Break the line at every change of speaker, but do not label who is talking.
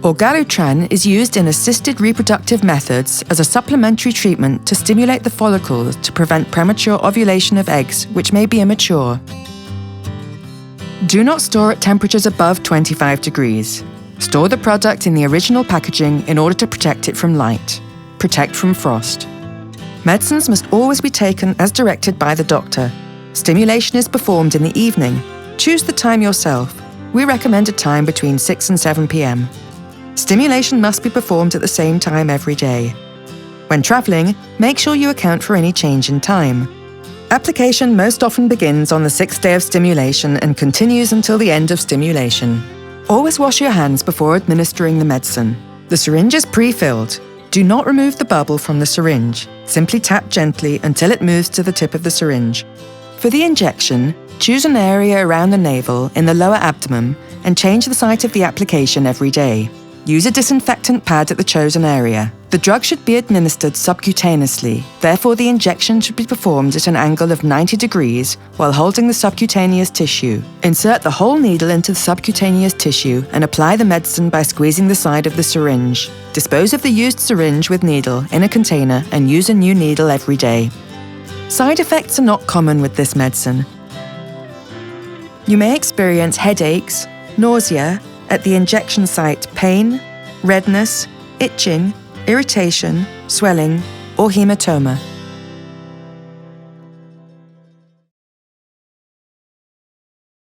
Orgalutran is used in assisted reproductive methods as a supplementary treatment to stimulate the follicles to prevent premature ovulation of eggs which may be immature. Do not store at temperatures above 25 degrees. Store the product in the original packaging in order to protect it from light. Protect from frost. Medicines must always be taken as directed by the doctor. Stimulation is performed in the evening. Choose the time yourself. We recommend a time between 6 and 7 p.m. Stimulation must be performed at the same time every day. When traveling, make sure you account for any change in time. Application most often begins on the 6th day of stimulation and continues until the end of stimulation. Always wash your hands before administering the medicine. The syringe is pre-filled. Do not remove the bubble from the syringe. Simply tap gently until it moves to the tip of the syringe. For the injection, choose an area around the navel in the lower abdomen and change the site of the application every day. Use a disinfectant pad at the chosen area. The drug should be administered subcutaneously, therefore the injection should be performed at an angle of 90 degrees while holding the subcutaneous tissue. Insert the whole needle into the subcutaneous tissue and apply the medicine by squeezing the side of the syringe. Dispose of the used syringe with needle in a container and use a new needle every day. Side effects are not common with this medicine. You may experience headaches, nausea, at the injection site pain, redness, itching, irritation, swelling, or hematoma.